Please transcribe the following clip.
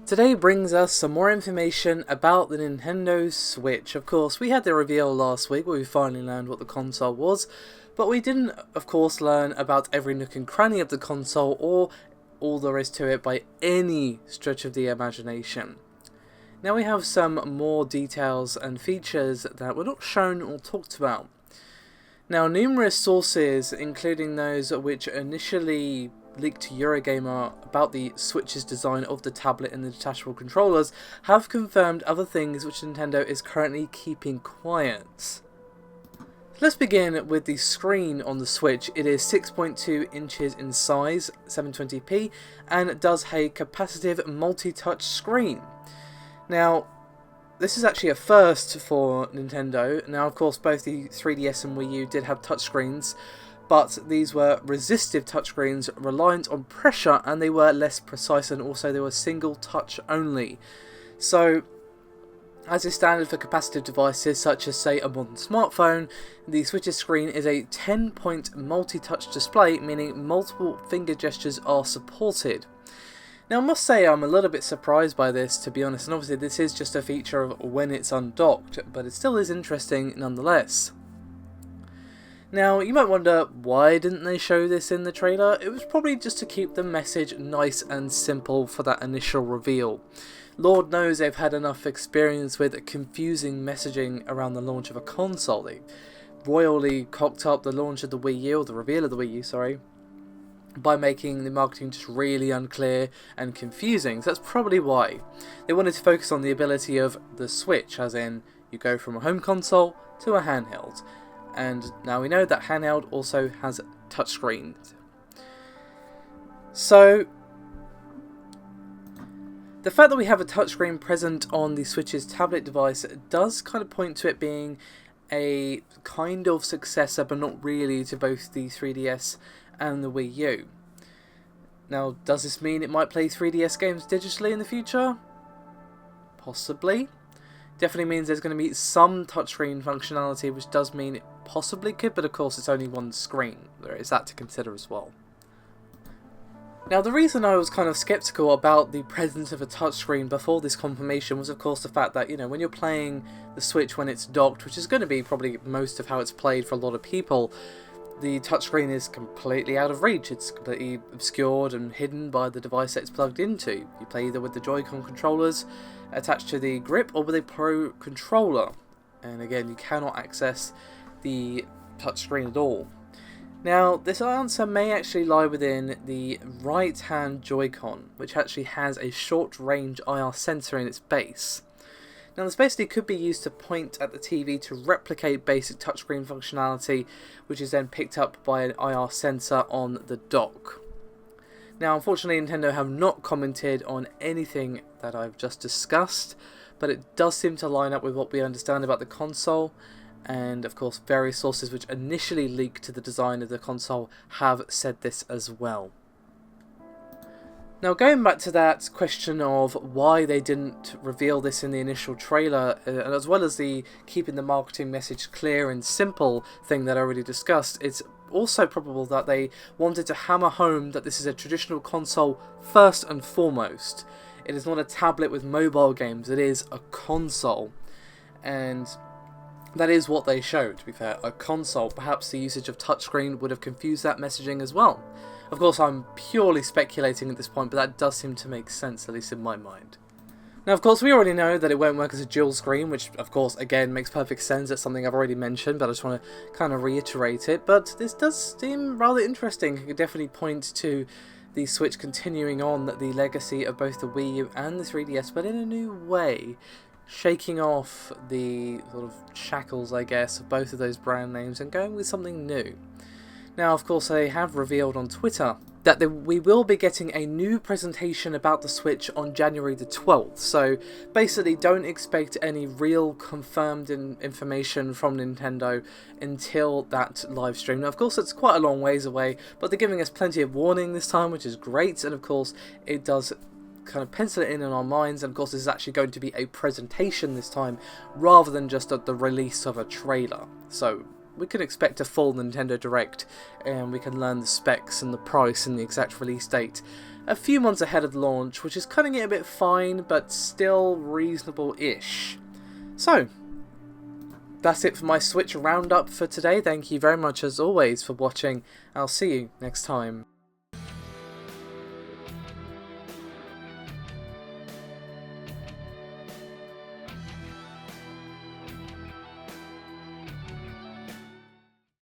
Today brings us some more information about the Nintendo Switch. Of course, we had the reveal last week where we finally learned what the console was, but we didn't, of course, learn about every nook and cranny of the console or all there is to it by any stretch of the imagination. Now we have some more details and features that were not shown or talked about. Now, numerous sources, including those which initially leaked to Eurogamer about the Switch's design of the tablet and the detachable controllers, have confirmed other things which Nintendo is currently keeping quiet. Let's begin with the screen on the Switch. It is 6.2 inches in size, 720p, and does have a capacitive multi-touch screen. Now, this is actually a first for Nintendo. Now, of course, both the 3DS and Wii U did have touchscreens, but these were resistive touchscreens reliant on pressure, and they were less precise, and also they were single touch only. So, as is standard for capacitive devices such as, say, a modern smartphone, the Switch's screen is a 10-point multi-touch display, meaning multiple finger gestures are supported. Now, I must say I'm a little bit surprised by this, to be honest, and obviously this is just a feature of when it's undocked, but it still is interesting nonetheless. Now, you might wonder, why didn't they show this in the trailer? It was probably just to keep the message nice and simple for that initial reveal. Lord knows they've had enough experience with confusing messaging around the launch of a console. They royally cocked up the launch of the Wii U, or the reveal of the Wii U, sorry, by making the marketing just really unclear and confusing. So that's probably why. They wanted to focus on the ability of the Switch, as in, you go from a home console to a handheld. And now we know that handheld also has touchscreens. So, the fact that we have a touchscreen present on the Switch's tablet device does kind of point to it being a kind of successor, but not really, to both the 3DS and the Wii U. Now, does this mean it might play 3DS games digitally in the future? Possibly. Definitely means there's going to be some touchscreen functionality, which does mean it possibly could, but of course it's only one screen. There is that to consider as well. Now, the reason I was kind of skeptical about the presence of a touchscreen before this confirmation was, of course, the fact that, when you're playing the Switch when it's docked, which is going to be probably most of how it's played for a lot of people, the touchscreen is completely out of reach. It's completely obscured and hidden by the device that it's plugged into. You play either with the Joy-Con controllers attached to the grip or with a Pro controller. And again, you cannot access the touchscreen at all. Now, this answer may actually lie within the right-hand Joy-Con, which actually has a short-range IR sensor in its base. Now, this basically could be used to point at the TV to replicate basic touchscreen functionality, which is then picked up by an IR sensor on the dock. Now, unfortunately, Nintendo have not commented on anything that I've just discussed, but it does seem to line up with what we understand about the console, and of course various sources which initially leaked to the design of the console have said this as well. Now, going back to that question of why they didn't reveal this in the initial trailer, as well as the keeping the marketing message clear and simple thing that I already discussed, it's also probable that they wanted to hammer home that this is a traditional console first and foremost. It is not a tablet with mobile games, it is a console. And that is what they showed, to be fair, a console. Perhaps the usage of touchscreen would have confused that messaging as well. Of course, I'm purely speculating at this point, but that does seem to make sense, at least in my mind. Now, of course, we already know that it won't work as a dual screen, which, of course, again, makes perfect sense. That's something I've already mentioned, but I just want to kind of reiterate it. But this does seem rather interesting. It could definitely point to the Switch continuing on the legacy of both the Wii U and the 3DS, but in a new way, shaking off the sort of shackles, I guess, of both of those brand names and going with something new. Now, of course, they have revealed on Twitter that we will be getting a new presentation about the Switch on January the 12th, so basically don't expect any real confirmed information from Nintendo until that live stream. Now, of course, it's quite a long ways away, but they're giving us plenty of warning this time, which is great, and of course, it does kind of pencil it in our minds, and of course this is actually going to be a presentation this time rather than just the release of a trailer. So we can expect a full Nintendo Direct, and we can learn the specs and the price and the exact release date a few months ahead of launch, which is cutting it a bit fine, but still reasonable-ish. So, that's it for my Switch roundup for today. Thank you very much as always for watching. I'll see you next time.